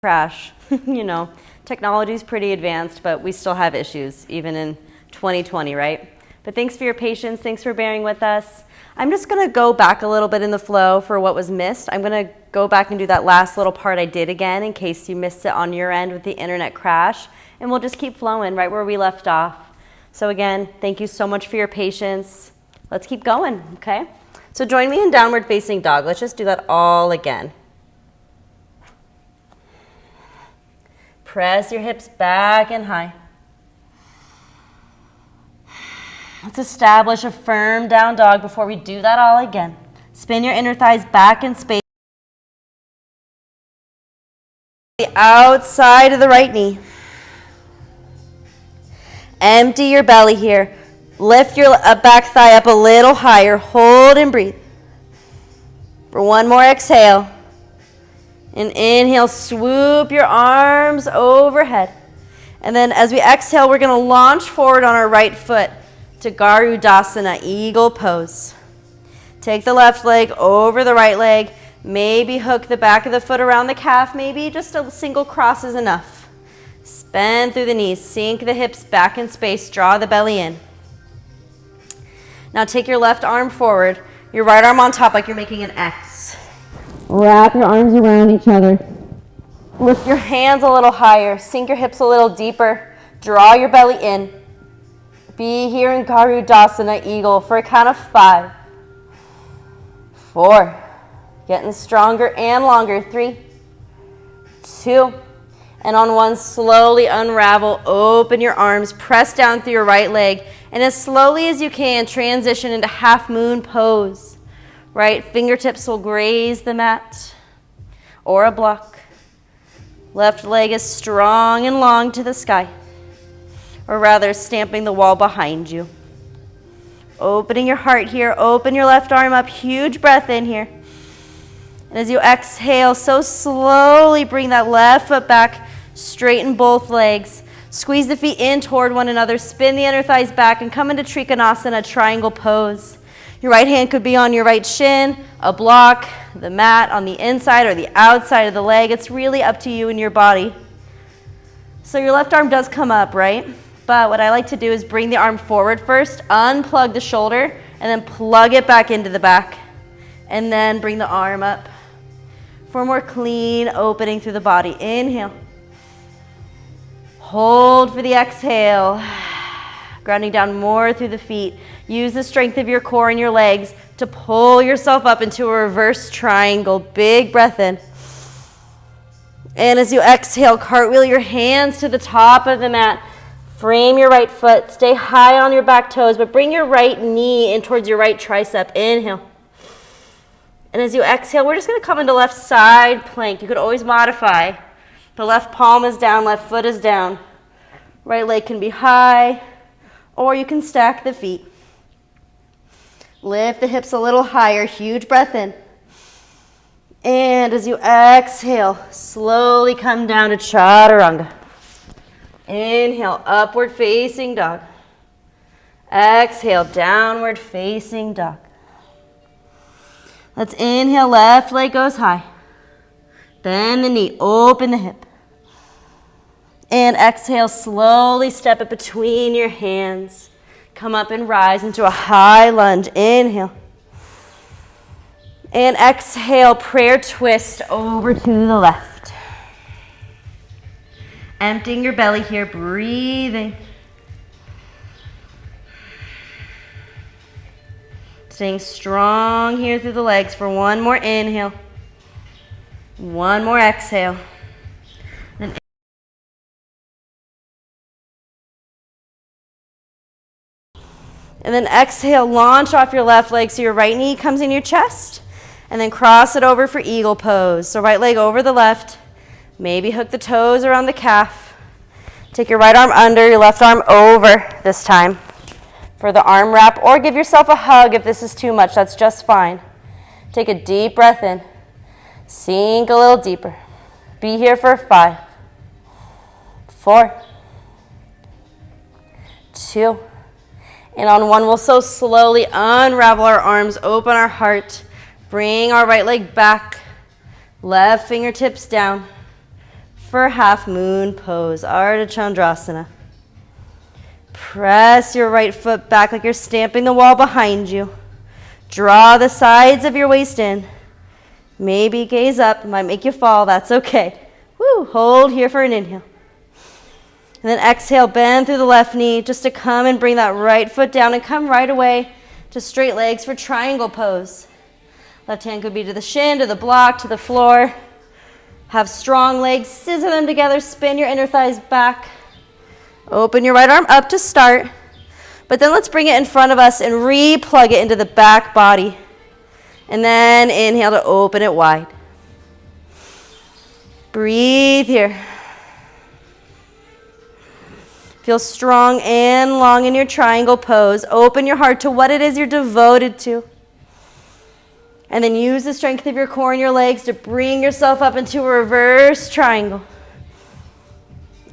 crash. You know, technology is pretty advanced, but we still have issues, even in 2020, right? But thanks for your patience. Thanks for bearing with us. I'm just going to go back a little bit in the flow for what was missed. I'm going to go back and do that last little part I did again in case you missed it on your end with the internet crash. And we'll just keep flowing right where we left off. So again, thank you so much for your patience. Let's keep going, okay? So join me in downward facing dog. Let's just do that all again. Press your hips back and high. Let's establish a firm down dog before we do that all again. Spin your inner thighs back in space. The outside of the right knee. Empty your belly here. Lift your back thigh up a little higher. Hold and breathe. For one more exhale. And inhale, swoop your arms overhead. And then as we exhale, we're going to launch forward on our right foot to Garudasana, eagle pose. Take the left leg over the right leg. Maybe hook the back of the foot around the calf. Maybe just a single cross is enough. Bend through the knees. Sink the hips back in space. Draw the belly in. Now take your left arm forward. Your right arm on top like you're making an X. Wrap your arms around each other. Lift your hands a little higher. Sink your hips a little deeper. Draw your belly in. Be here in Garudasana, eagle, for a count of 5, 4, getting stronger and longer, 3, 2, and on 1, slowly unravel, open your arms, press down through your right leg, and as slowly as you can, transition into half moon pose. Right fingertips will graze the mat or a block. Left leg is strong and long to the sky, or rather stamping the wall behind you. Opening your heart here, open your left arm up, huge breath in here. And as you exhale, so slowly bring that left foot back, straighten both legs. Squeeze the feet in toward one another, spin the inner thighs back, and come into Trikonasana, triangle pose. Your right hand could be on your right shin, a block, the mat on the inside or the outside of the leg. It's really up to you and your body. So your left arm does come up, right? But what I like to do is bring the arm forward first, unplug the shoulder, and then plug it back into the back. And then bring the arm up for more clean opening through the body. Inhale. Hold for the exhale. Grounding down more through the feet. Use the strength of your core and your legs to pull yourself up into a reverse triangle. Big breath in. And as you exhale, cartwheel your hands to the top of the mat. Frame your right foot. Stay high on your back toes, but bring your right knee in towards your right tricep. Inhale. And as you exhale, we're just going to come into left side plank. You could always modify. The left palm is down, left foot is down. Right leg can be high, or you can stack the feet. Lift the hips a little higher, huge breath in. And as you exhale, slowly come down to Chaturanga. Inhale, upward facing dog. Exhale, downward facing dog. Let's inhale, left leg goes high. Bend the knee, open the hip. And exhale, slowly step it between your hands. Come up and rise into a high lunge. Inhale. And exhale, prayer twist over to the left. Emptying your belly here, breathing. Staying strong here through the legs for one more inhale. One more exhale. And then exhale, launch off your left leg so your right knee comes in your chest. And then cross it over for eagle pose. So right leg over the left. Maybe hook the toes around the calf. Take your right arm under, your left arm over this time for the arm wrap. Or give yourself a hug if this is too much. That's just fine. Take a deep breath in. Sink a little deeper. Be here for 5, 4, 2, and on 1, we'll so slowly unravel our arms, open our heart, bring our right leg back, left fingertips down. for half moon pose, Ardha Chandrasana. Press your right foot back like you're stamping the wall behind you. Draw the sides of your waist in. Maybe gaze up. It might make you fall. That's okay. Woo. Hold here for an inhale. And then exhale, bend through the left knee just to come and bring that right foot down and come right away to straight legs for triangle pose. Left hand could be to the shin, to the block, to the floor. Have strong legs, scissor them together, spin your inner thighs back. Open your right arm up to start. But then let's bring it in front of us and re-plug it into the back body. And then inhale to open it wide. Breathe here. Feel strong and long in your triangle pose. Open your heart to what it is you're devoted to. And then use the strength of your core and your legs to bring yourself up into a reverse triangle.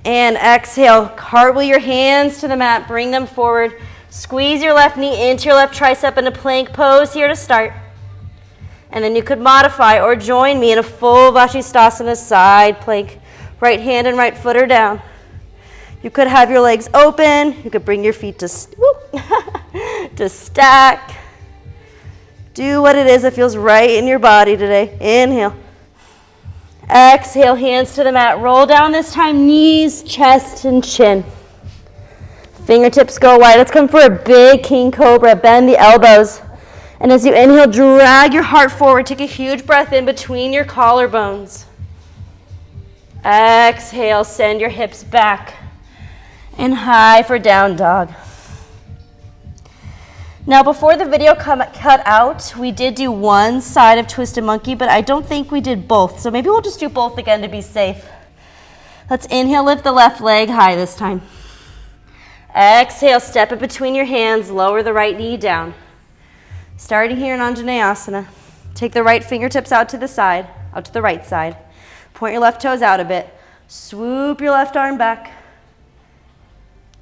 And exhale, cartwheel your hands to the mat, bring them forward. Squeeze your left knee into your left tricep in a plank pose here to start. And then you could modify or join me in a full Vashisthasana side plank. Right hand and right foot are down. You could have your legs open. You could bring your feet to stack. Do what it is that feels right in your body today. Inhale. Exhale, hands to the mat. Roll down this time, knees, chest, and chin. Fingertips go wide. Let's come for a big king cobra. Bend the elbows. And as you inhale, drag your heart forward. Take a huge breath in between your collarbones. Exhale, send your hips back. And high for down dog. Now, before the video cut out, we did do one side of Twisted Monkey, but I don't think we did both. So maybe we'll just do both again to be safe. Let's inhale, lift the left leg high this time. Exhale, step it between your hands, lower the right knee down. Starting here in Anjaneyasana. Take the right fingertips out to the side, out to the right side. Point your left toes out a bit. Swoop your left arm back.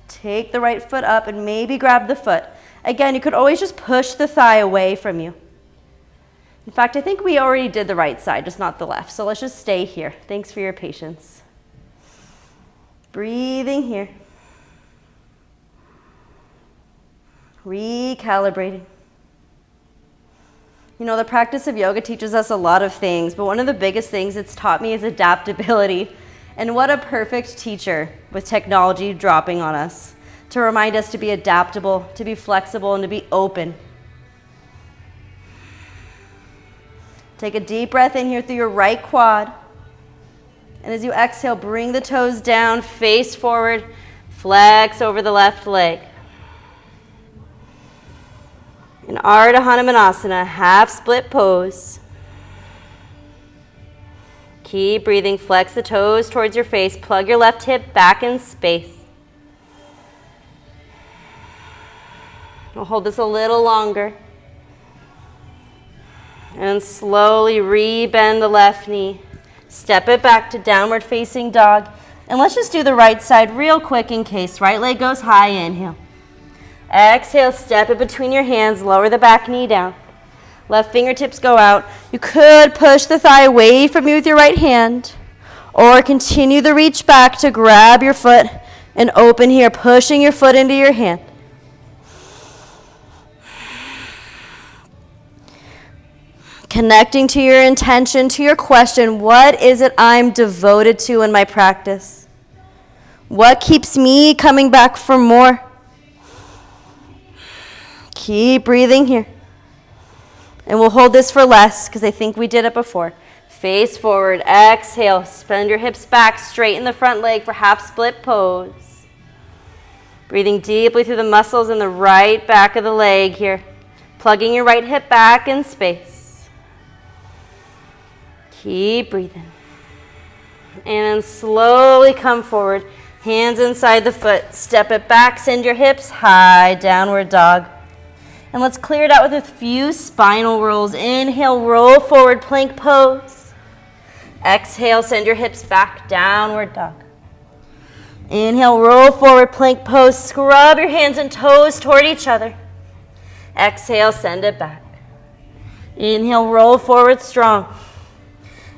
Take the right foot up and maybe grab the foot. Again, you could always just push the thigh away from you. In fact, I think we already did the right side, just not the left. So let's just stay here. Thanks for your patience. Breathing here. Recalibrating. You know, the practice of yoga teaches us a lot of things, but one of the biggest things it's taught me is adaptability. And what a perfect teacher with technology dropping on us to remind us to be adaptable, to be flexible, and to be open. Take a deep breath in here through your right quad. And as you exhale, bring the toes down, face forward, flex over the left leg. In Ardha Hanumanasana, half split pose. Keep breathing, flex the toes towards your face, plug your left hip back in space. We'll hold this a little longer. And slowly re-bend the left knee. Step it back to downward facing dog. And let's just do the right side real quick in case. Right leg goes high, inhale. Exhale, step it between your hands, lower the back knee down. Left fingertips go out. You could push the thigh away from you with your right hand. Or continue the reach back to grab your foot and open here, pushing your foot into your hand. Connecting to your intention, to your question, what is it I'm devoted to in my practice? What keeps me coming back for more? Keep breathing here. And we'll hold this for less because I think we did it before. Face forward, exhale, bend your hips back, straighten the front leg for half split pose. Breathing deeply through the muscles in the right back of the leg here. Plugging your right hip back in space. Keep breathing. And then slowly come forward. Hands inside the foot. Step it back. Send your hips high. Downward dog. And let's clear it out with a few spinal rolls. Inhale, roll forward, plank pose. Exhale, send your hips back. Downward dog. Inhale, roll forward, plank pose. Scrub your hands and toes toward each other. Exhale, send it back. Inhale, roll forward strong.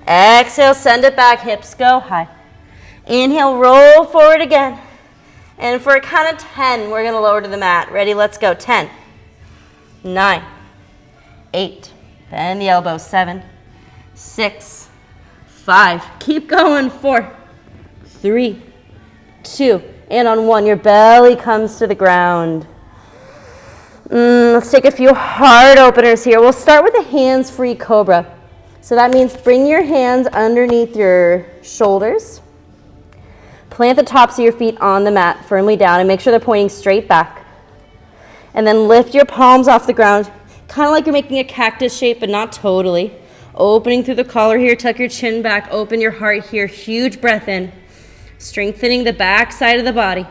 Exhale, send it back, hips go high. Inhale, roll forward again. And for a count of 10, we're going to lower to the mat. Ready? Let's go. 10, 9, 8, bend the elbows. 7, 6, 5. Keep going. 4, 3, 2, and on 1, your belly comes to the ground. Let's take a few heart openers here. We'll start with a hands-free cobra. So that means bring your hands underneath your shoulders. Plant the tops of your feet on the mat firmly down and make sure they're pointing straight back. And then lift your palms off the ground, kind of like you're making a cactus shape, but not totally. Opening through the collar here, tuck your chin back, open your heart here, huge breath in. Strengthening the back side of the body.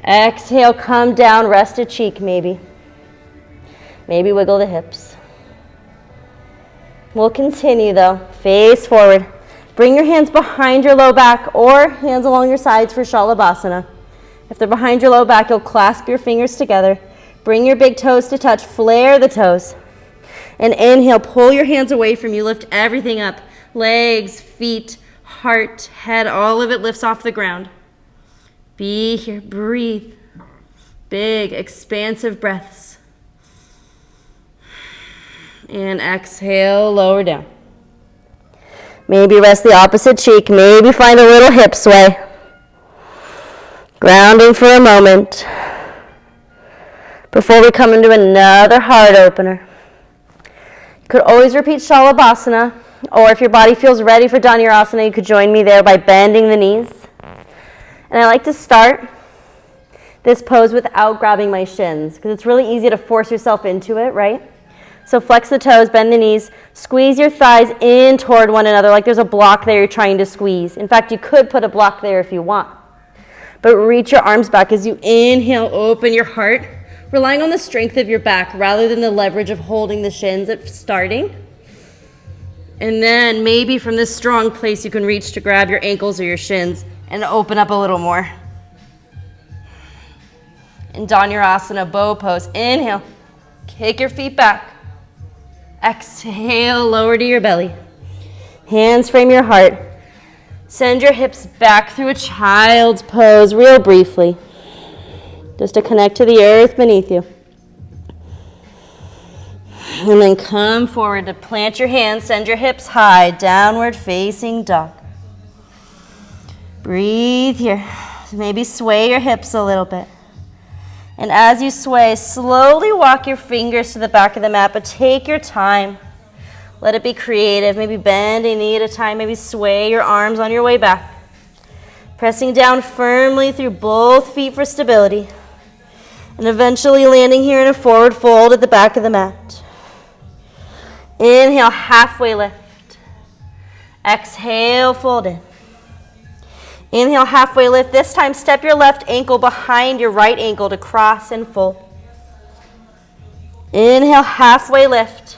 Exhale, come down, rest a cheek maybe. Maybe wiggle the hips. We'll continue though, face forward. Bring your hands behind your low back or hands along your sides for Shalabhasana. If they're behind your low back, you'll clasp your fingers together. Bring your big toes to touch, flare the toes. And inhale, pull your hands away from you, lift everything up. Legs, feet, heart, head, all of it lifts off the ground. Be here, breathe. Big, expansive breaths. And exhale, lower down. Maybe rest the opposite cheek. Maybe find a little hip sway. Grounding for a moment before we come into another heart opener. You could always repeat Shalabhasana, or if your body feels ready for Dhanurasana, you could join me there by bending the knees. And I like to start this pose without grabbing my shins, because it's really easy to force yourself into it, right? So flex the toes, bend the knees, squeeze your thighs in toward one another like there's a block there you're trying to squeeze. In fact, you could put a block there if you want. But reach your arms back as you inhale, open your heart, relying on the strength of your back rather than the leverage of holding the shins at starting. And then maybe from this strong place you can reach to grab your ankles or your shins and open up a little more. In Dhanurasana, bow pose, inhale, kick your feet back. Exhale, lower to your belly. Hands frame your heart. Send your hips back through a child's pose real briefly, just to connect to the earth beneath you. And then come forward to plant your hands, send your hips high, downward facing dog. Breathe here. Maybe sway your hips a little bit. And as you sway, slowly walk your fingers to the back of the mat, but take your time. Let it be creative. Maybe bend a knee at a time. Maybe sway your arms on your way back. Pressing down firmly through both feet for stability. And eventually landing here in a forward fold at the back of the mat. Inhale, halfway lift. Exhale, fold in. Inhale, halfway lift. This time, step your left ankle behind your right ankle to cross and fold. Inhale, halfway lift.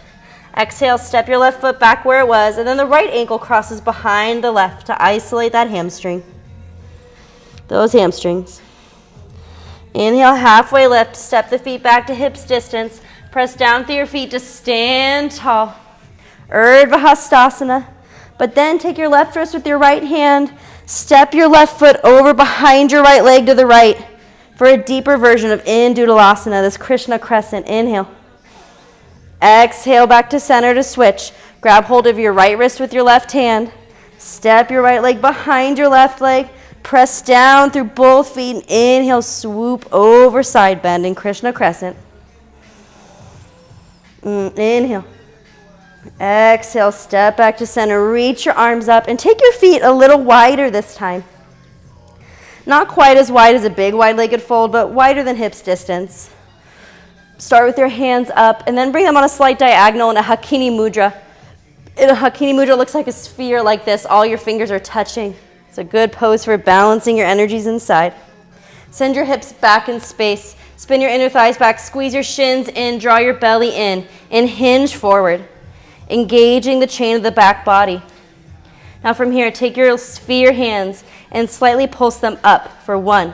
Exhale, step your left foot back where it was, and then the right ankle crosses behind the left to isolate that hamstring. Those hamstrings. Inhale, halfway lift. Step the feet back to hips distance. Press down through your feet to stand tall. Urdhva Hastasana. But then take your left wrist with your right hand. Step your left foot over behind your right leg to the right for a deeper version of Indudalasana, this Krishna crescent. Inhale. Exhale back to center to switch. Grab hold of your right wrist with your left hand. Step your right leg behind your left leg. Press down through both feet. And inhale, swoop over side bend in Krishna crescent. Inhale. Exhale, step back to center. Reach your arms up and take your feet a little wider this time. Not quite as wide as a big wide-legged fold, but wider than hips distance. Start with your hands up and then bring them on a slight diagonal in a Hakini Mudra. In a Hakini Mudra, it looks like a sphere like this. All your fingers are touching. It's a good pose for balancing your energies inside. Send your hips back in space. Spin your inner thighs back. Squeeze your shins in. Draw your belly in. And hinge forward, engaging the chain of the back body. Now from here, take your sphere hands and slightly pulse them up for 1,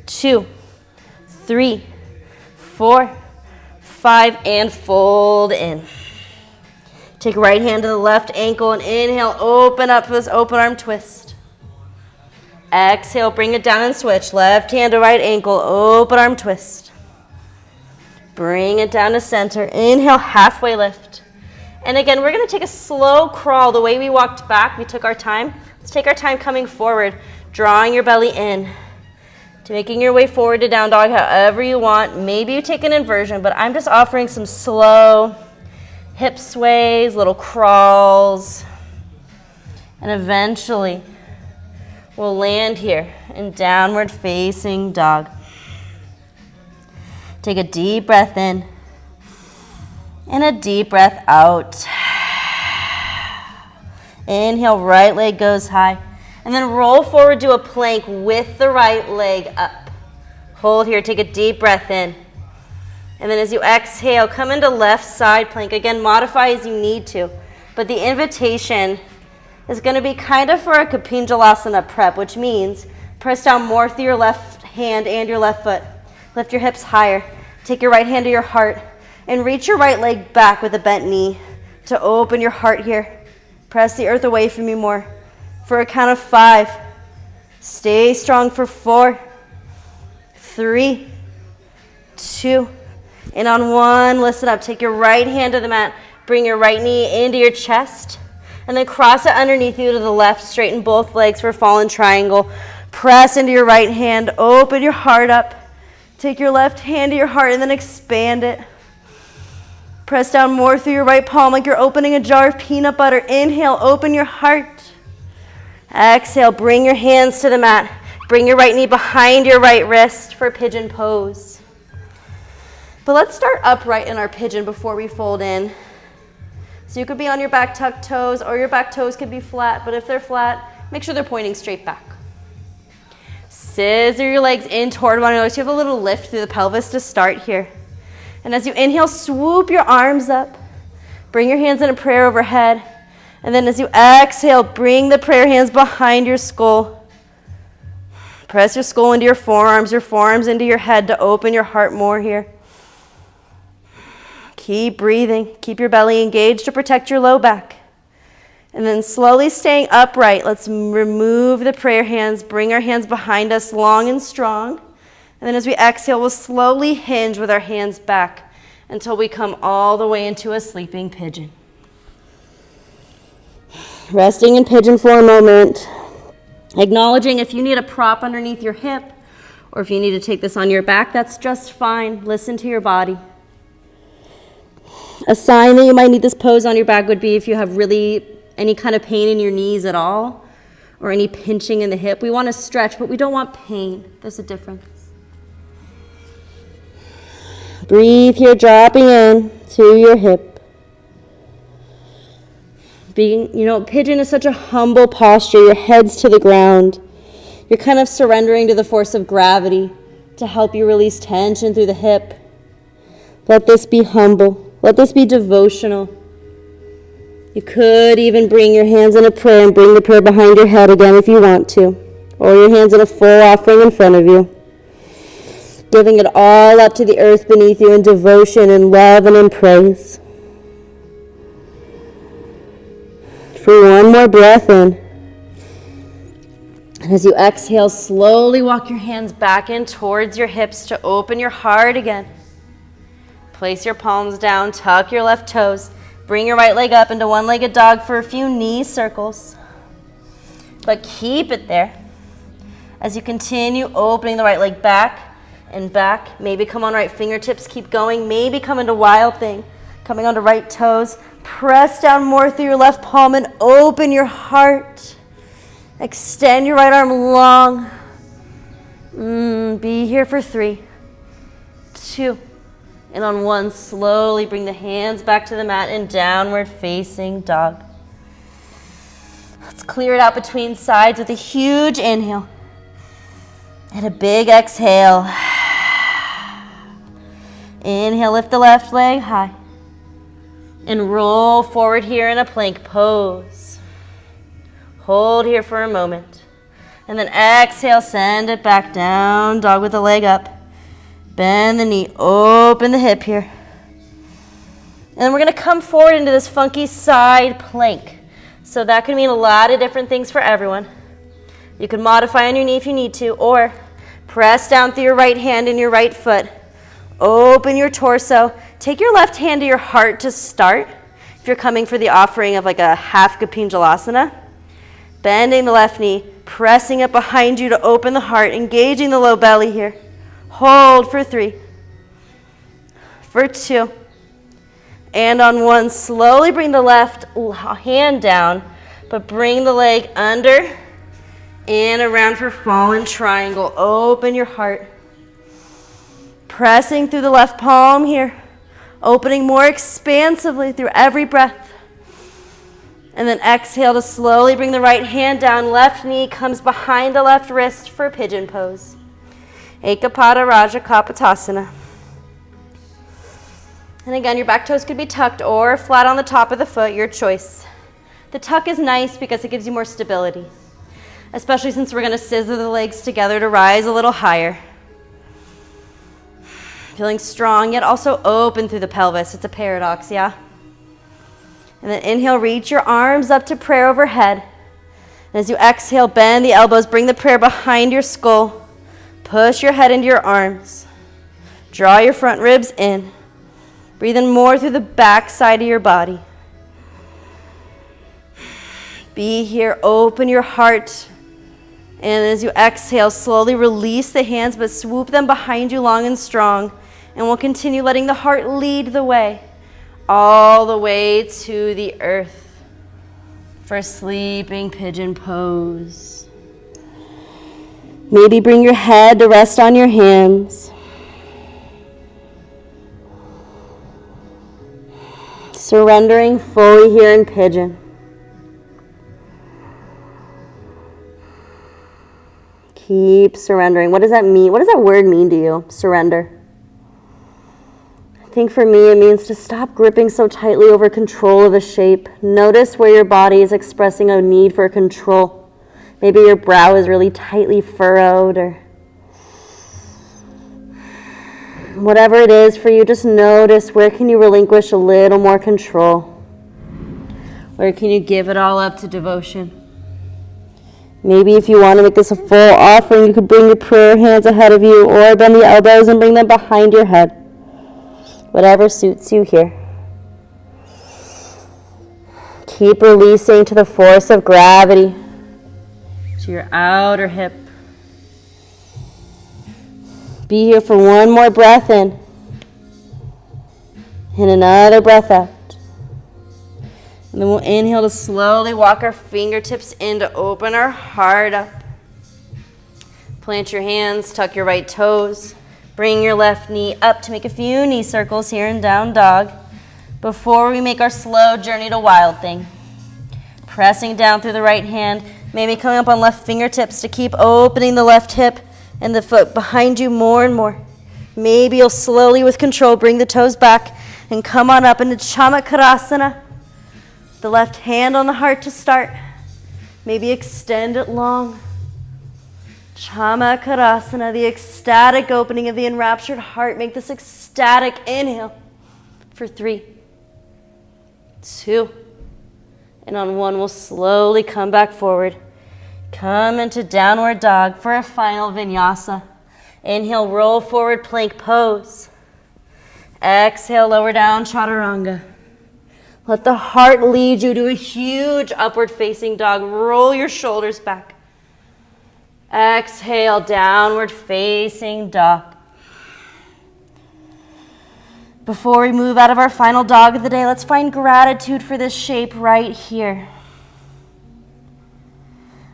2, 3, 4, 5, and fold in. Take right hand to the left ankle and inhale, open up for this open arm twist. Exhale, bring it down and switch. Left hand to right ankle, open arm twist. Bring it down to center. Inhale, halfway lift. And again, we're going to take a slow crawl. The way we walked back, we took our time. Let's take our time coming forward, drawing your belly in, to making your way forward to down dog however you want. Maybe you take an inversion, but I'm just offering some slow hip sways, little crawls, and eventually we'll land here in downward facing dog. Take a deep breath in and a deep breath out. Inhale, right leg goes high. And then roll forward, do a plank with the right leg up. Hold here, take a deep breath in. And then as you exhale, come into left side plank. Again, modify as you need to. But the invitation is going to be kind of for a Kapinjalasana prep, which means press down more through your left hand and your left foot. Lift your hips higher. Take your right hand to your heart and reach your right leg back with a bent knee to open your heart here. Press the earth away from you more. For a count of 5. Stay strong for 4, 3, 2, and on 1, listen up. Take your right hand to the mat. Bring your right knee into your chest. And then cross it underneath you to the left. Straighten both legs for fallen triangle. Press into your right hand. Open your heart up. Take your left hand to your heart and then expand it. Press down more through your right palm like you're opening a jar of peanut butter. Inhale, open your heart. Exhale, bring your hands to the mat. Bring your right knee behind your right wrist for pigeon pose. But let's start upright in our pigeon before we fold in. So you could be on your back tucked toes, or your back toes could be flat, but if they're flat, make sure they're pointing straight back. Scissor your legs in toward one another so you have a little lift through the pelvis to start here. And as you inhale, swoop your arms up. Bring your hands in a prayer overhead. And then as you exhale, bring the prayer hands behind your skull. Press your skull into your forearms into your head to open your heart more here. Keep breathing. Keep your belly engaged to protect your low back. And then slowly staying upright, let's remove the prayer hands. Bring our hands behind us long and strong. And then as we exhale, we'll slowly hinge with our hands back until we come all the way into a sleeping pigeon. Resting in pigeon for a moment. Acknowledging if you need a prop underneath your hip or if you need to take this on your back, that's just fine. Listen to your body. A sign that you might need this pose on your back would be if you have really any kind of pain in your knees at all or any pinching in the hip. We want to stretch, but we don't want pain. There's a difference. Breathe here, dropping in to your hip. Pigeon is such a humble posture. Your head's to the ground. You're kind of surrendering to the force of gravity to help you release tension through the hip. Let this be humble. Let this be devotional. You could even bring your hands in a prayer and bring the prayer behind your head again if you want to. Or your hands in a full offering in front of you. Giving it all up to the earth beneath you in devotion and love and in praise. For one more breath in. And as you exhale, slowly walk your hands back in towards your hips to open your heart again. Place your palms down, tuck your left toes. Bring your right leg up into one-legged dog for a few knee circles. But keep it there. As you continue opening the right leg back and back. Maybe come on right fingertips, keep going. Maybe come into wild thing. Coming onto right toes. Press down more through your left palm and open your heart. Extend your right arm long. Be here for 3, 2, and on 1, slowly bring the hands back to the mat in downward facing dog. Let's clear it out between sides with a huge inhale and a big exhale. Inhale, lift the left leg high and roll forward here in a plank pose. Hold here for a moment. And then exhale, send it back down, dog with the leg up. Bend the knee, open the hip here. And then we're going to come forward into this funky side plank. So that could mean a lot of different things for everyone. You can modify on your knee if you need to, or press down through your right hand and your right foot. Open your torso. Take your left hand to your heart to start. If you're coming for the offering of like a half Kapinjalasana, bending the left knee, pressing it behind you to open the heart, engaging the low belly here. Hold for 3, for 2, and on 1, slowly bring the left hand down, but bring the leg under and around for fallen triangle. Open your heart. Pressing through the left palm here, opening more expansively through every breath. And then exhale to slowly bring the right hand down. Left knee comes behind the left wrist for pigeon pose. Ekapada Raja Kapotasana. And again, your back toes could be tucked or flat on the top of the foot, your choice. The tuck is nice because it gives you more stability, especially since we're going to scissor the legs together to rise a little higher. Feeling strong, yet also open through the pelvis. It's a paradox, yeah? And then inhale, reach your arms up to prayer overhead. And as you exhale, bend the elbows, bring the prayer behind your skull. Push your head into your arms. Draw your front ribs in. Breathe in more through the back side of your body. Be here, open your heart. And as you exhale, slowly release the hands, but swoop them behind you long and strong. And we'll continue letting the heart lead the way, all the way to the earth for sleeping pigeon pose. Maybe bring your head to rest on your hands. Surrendering fully here in pigeon. Keep surrendering. What does that mean? What does that word mean to you? Surrender. I think for me it means to stop gripping so tightly over control of a shape. Notice where your body is expressing a need for control. Maybe your brow is really tightly furrowed, or whatever it is for you, just notice where can you relinquish a little more control. Where can you give it all up to devotion? Maybe if you want to make this a full offering, you could bring your prayer hands ahead of you or bend the elbows and bring them behind your head. Whatever suits you here. Keep releasing to the force of gravity, to your outer hip. Be here for one more breath in, and another breath out. And then we'll inhale to slowly walk our fingertips in to open our heart up. Plant your hands, tuck your right toes. Bring your left knee up to make a few knee circles here in down dog before we make our slow journey to wild thing. Pressing down through the right hand, maybe coming up on left fingertips to keep opening the left hip and the foot behind you more and more. Maybe you'll slowly, with control, bring the toes back and come on up into Chamakarasana. The left hand on the heart to start. Maybe extend it long. Chamakarasana, the ecstatic opening of the enraptured heart. Make this ecstatic inhale for 3, 2, and on 1, we'll slowly come back forward. Come into downward dog for a final vinyasa. Inhale, roll forward, plank pose. Exhale, lower down, chaturanga. Let the heart lead you to a huge upward facing dog. Roll your shoulders back. Exhale, downward facing dog. Before we move out of our final dog of the day, let's find gratitude for this shape right here.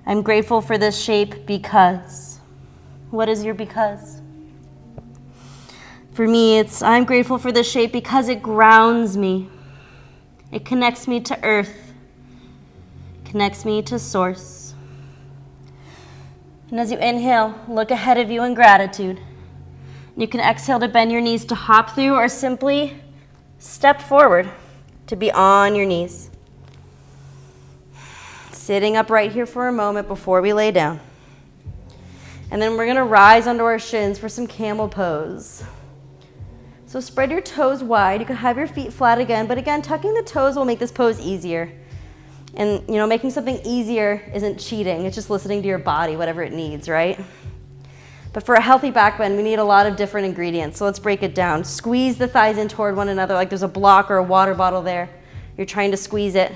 I'm grateful for this shape because. What is your because? For me, I'm grateful for this shape because it grounds me. It connects me to earth, connects me to source. And as you inhale, look ahead of you in gratitude. You can exhale to bend your knees to hop through or simply step forward to be on your knees. Sitting up right here for a moment before we lay down. And then we're going to rise onto our shins for some camel pose. So spread your toes wide. You can have your feet flat again, but again, tucking the toes will make this pose easier. And, you know, making something easier isn't cheating. It's just listening to your body, whatever it needs, right? But for a healthy back bend, we need a lot of different ingredients. So let's break it down. Squeeze the thighs in toward one another like there's a block or a water bottle there. You're trying to squeeze it.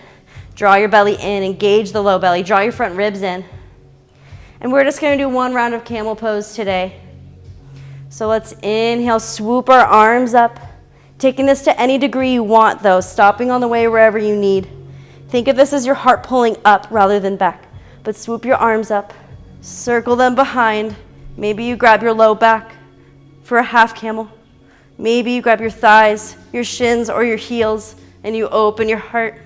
Draw your belly in, engage the low belly. Draw your front ribs in. And we're just going to do one round of camel pose today. So let's inhale, swoop our arms up. Taking this to any degree you want, though, stopping on the way wherever you need. Think of this as your heart pulling up rather than back. But swoop your arms up, circle them behind. Maybe you grab your low back for a half camel. Maybe you grab your thighs, your shins, or your heels, and you open your heart.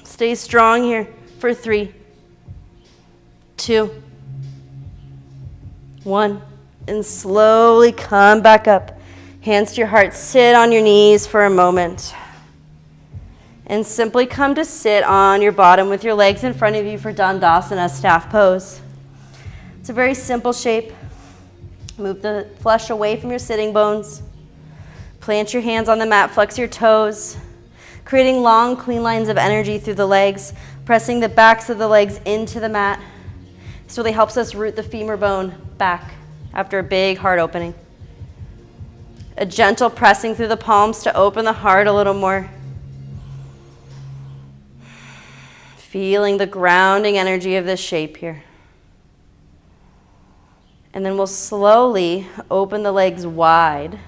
Stay strong here for 3, 2, 1. And slowly come back up. Hands to your heart. Sit on your knees for a moment. And simply come to sit on your bottom with your legs in front of you for Dandasana, staff pose. It's a very simple shape. Move the flesh away from your sitting bones. Plant your hands on the mat, flex your toes, creating long, clean lines of energy through the legs, pressing the backs of the legs into the mat. This really helps us root the femur bone back after a big heart opening. A gentle pressing through the palms to open the heart a little more. Feeling the grounding energy of this shape here. And then we'll slowly open the legs wide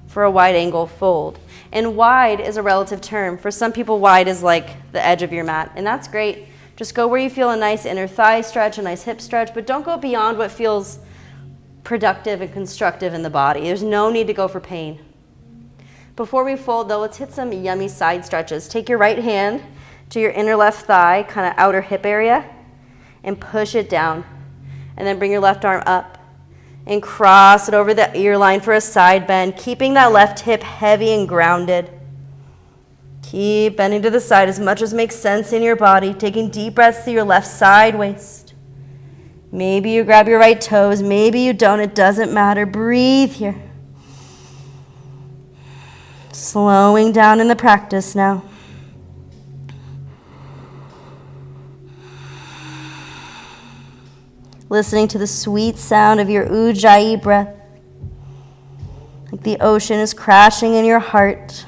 for a wide angle fold. And wide is a relative term. For some people, wide is like the edge of your mat, and that's great. Just go where you feel a nice inner thigh stretch, a nice hip stretch, but don't go beyond what feels productive and constructive in the body. There's no need to go for pain. Before we fold, though, let's hit some yummy side stretches. Take your right hand to your inner left thigh, kind of outer hip area, and push it down. And then bring your left arm up and cross it over the ear line for a side bend, keeping that left hip heavy and grounded. Keep bending to the side as much as makes sense in your body, taking deep breaths through your left side waist. Maybe you grab your right toes, maybe you don't, it doesn't matter. Breathe here. Slowing down in the practice now. Listening to the sweet sound of your Ujjayi breath, like the ocean is crashing in your heart.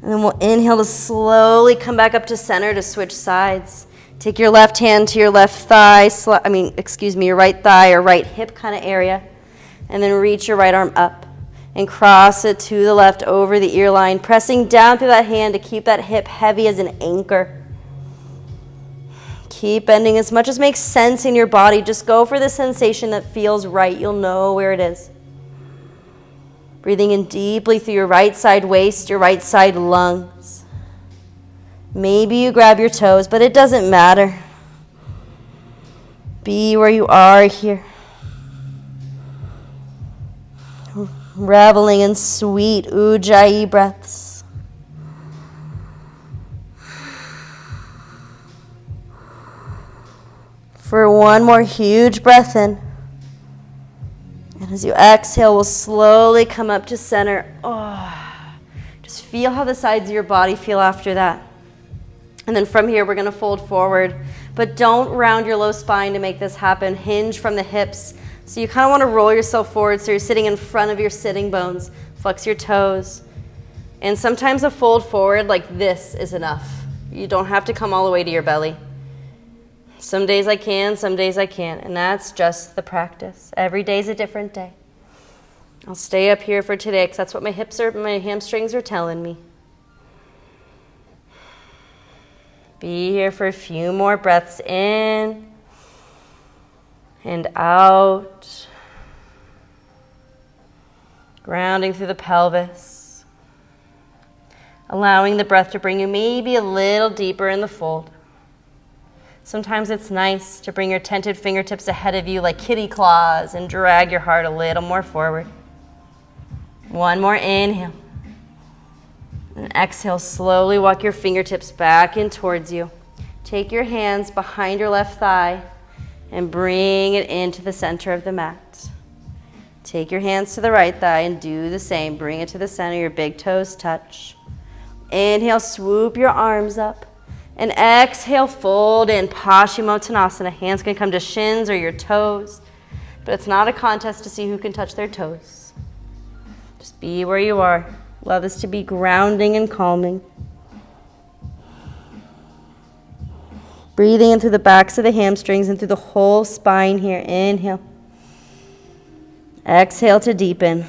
And then we'll inhale to slowly come back up to center to switch sides. Take your left hand to your left thigh, your right thigh or right hip kind of area, and then reach your right arm up and cross it to the left over the ear line, pressing down through that hand to keep that hip heavy as an anchor. Keep bending as much as makes sense in your body. Just go for the sensation that feels right. You'll know where it is. Breathing in deeply through your right side waist, your right side lungs. Maybe you grab your toes, but it doesn't matter. Be where you are here. Reveling in sweet Ujjayi breaths. For one more huge breath in. And as you exhale, we'll slowly come up to center. Just feel how the sides of your body feel after that. And then from here, we're going to fold forward. But don't round your low spine to make this happen. Hinge from the hips. So you kind of want to roll yourself forward so you're sitting in front of your sitting bones. Flex your toes. And sometimes a fold forward like this is enough. You don't have to come all the way to your belly. Some days I can, some days I can't. And that's just the practice. Every day's a different day. I'll stay up here for today because that's what my hamstrings are telling me. Be here for a few more breaths in and out. Grounding through the pelvis. Allowing the breath to bring you maybe a little deeper in the fold. Sometimes it's nice to bring your tented fingertips ahead of you like kitty claws and drag your heart a little more forward. One more inhale. And exhale, slowly walk your fingertips back in towards you. Take your hands behind your left thigh and bring it into the center of the mat. Take your hands to the right thigh and do the same. Bring it to the center, your big toes touch. Inhale, swoop your arms up. And exhale, fold in Paschimottanasana. Hands can come to shins or your toes. But it's not a contest to see who can touch their toes. Just be where you are. Allow this to be grounding and calming. Breathing in through the backs of the hamstrings and through the whole spine here. Inhale. Exhale to deepen.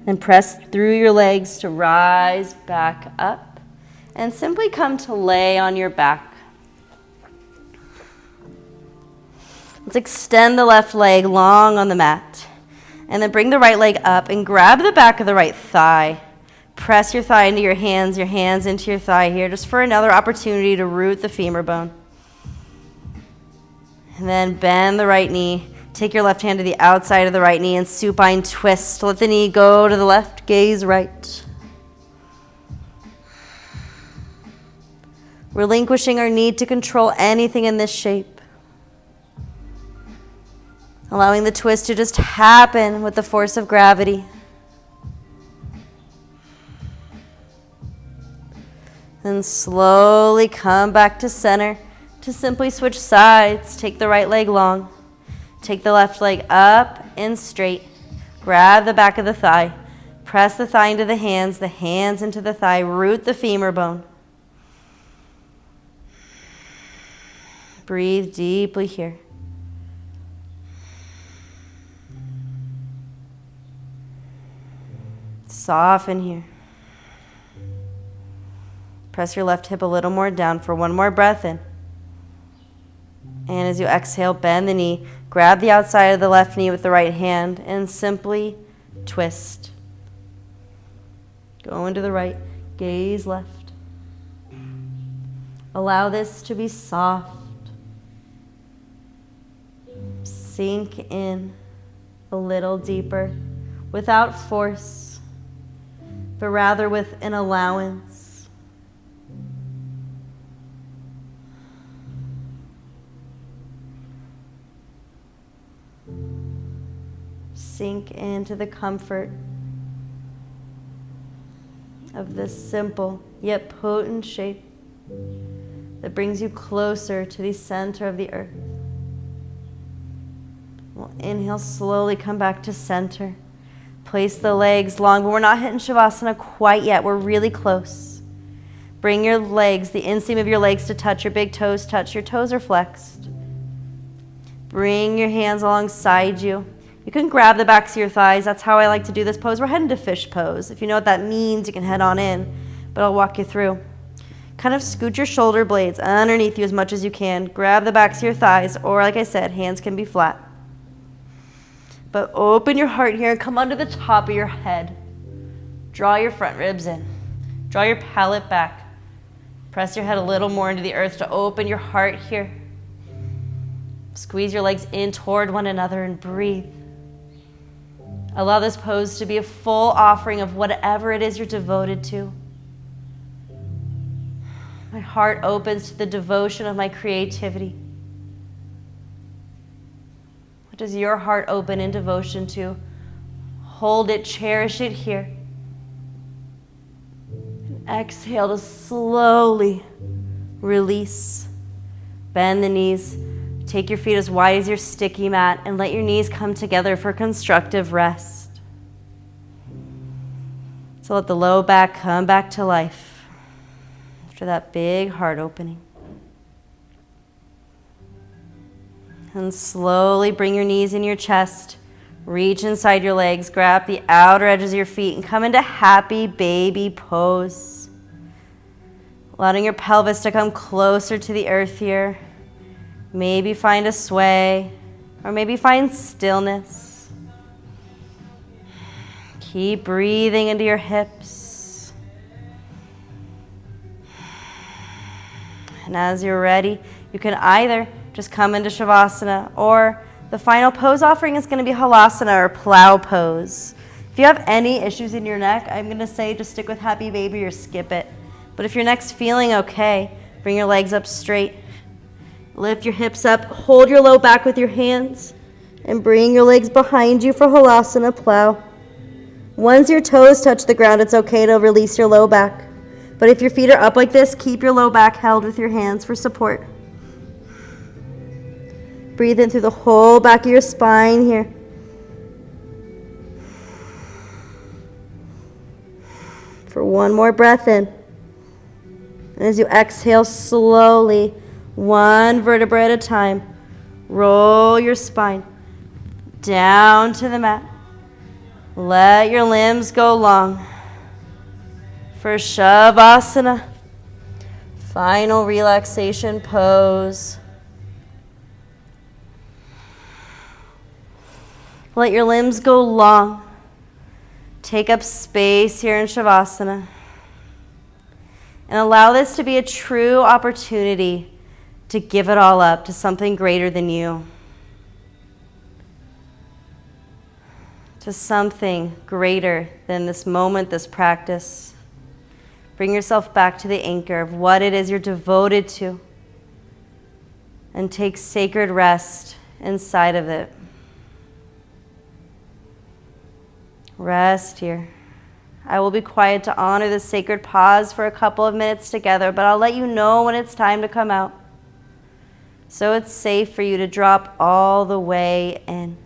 Then press through your legs to rise back up. And simply come to lay on your back. Let's extend the left leg long on the mat. And then bring the right leg up and grab the back of the right thigh. Press your thigh into your hands into your thigh here, just for another opportunity to root the femur bone. And then bend the right knee. Take your left hand to the outside of the right knee and supine twist. Let the knee go to the left, gaze right. Relinquishing our need to control anything in this shape. Allowing the twist to just happen with the force of gravity. Then slowly come back to center to simply switch sides. Take the right leg long. Take the left leg up and straight. Grab the back of the thigh. Press the thigh into the hands into the thigh. Root the femur bone. Breathe deeply here. Soften here. Press your left hip a little more down for one more breath in. And as you exhale, bend the knee. Grab the outside of the left knee with the right hand and simply twist. Go into the right, gaze left. Allow this to be soft. Sink in a little deeper without force, but rather with an allowance. Sink into the comfort of this simple yet potent shape that brings you closer to the center of the earth. We'll inhale, slowly come back to center. Place the legs long, but we're not hitting Shavasana quite yet. We're really close. Bring your legs, the inseam of your legs to touch. Your big toes touch. Your toes are flexed. Bring your hands alongside you. You can grab the backs of your thighs. That's how I like to do this pose. We're heading to fish pose. If you know what that means, you can head on in, but I'll walk you through. Kind of scoot your shoulder blades underneath you as much as you can. Grab the backs of your thighs, or like I said, hands can be flat. But open your heart here and come under the top of your head. Draw your front ribs in. Draw your palate back. Press your head a little more into the earth to open your heart here. Squeeze your legs in toward one another and breathe. Allow this pose to be a full offering of whatever it is you're devoted to. My heart opens to the devotion of my creativity. What does your heart open in devotion to? Hold it, cherish it here. And exhale to slowly release. Bend the knees. Take your feet as wide as your sticky mat and let your knees come together for constructive rest. So let the low back come back to life after that big heart opening. And slowly bring your knees in your chest. Reach inside your legs. Grab the outer edges of your feet and come into happy baby pose. Allowing your pelvis to come closer to the earth here. Maybe find a sway, or maybe find stillness. Keep breathing into your hips. And as you're ready, you can either just come into Shavasana, or the final pose offering is going to be Halasana, or plow pose. If you have any issues in your neck, I'm going to say just stick with Happy Baby or skip it. But if your neck's feeling okay, bring your legs up straight. Lift your hips up, hold your low back with your hands, and bring your legs behind you for Halasana plow. Once your toes touch the ground, it's okay to release your low back. But if your feet are up like this, keep your low back held with your hands for support. Breathe in through the whole back of your spine here. For one more breath in. And as you exhale slowly, one vertebra at a time, roll your spine down to the mat. Let your limbs go long. For Shavasana, final relaxation pose. Let your limbs go long. Take up space here in Shavasana. And allow this to be a true opportunity to give it all up to something greater than you. To something greater than this moment, this practice. Bring yourself back to the anchor of what it is you're devoted to. And take sacred rest inside of it. Rest here. I will be quiet to honor this sacred pause for a couple of minutes together, but I'll let you know when it's time to come out. So it's safe for you to drop all the way in.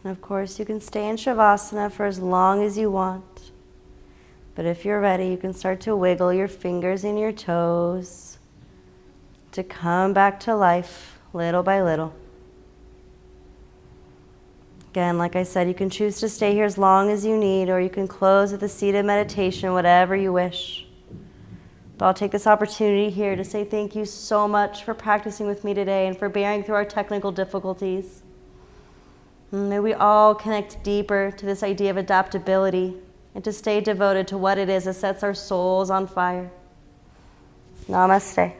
And of course, you can stay in Shavasana for as long as you want. But if you're ready, you can start to wiggle your fingers and your toes to come back to life little by little. Again, like I said, you can choose to stay here as long as you need, or you can close with a seated meditation, whatever you wish. But I'll take this opportunity here to say thank you so much for practicing with me today and for bearing through our technical difficulties. May we all connect deeper to this idea of adaptability and to stay devoted to what it is that sets our souls on fire. Namaste.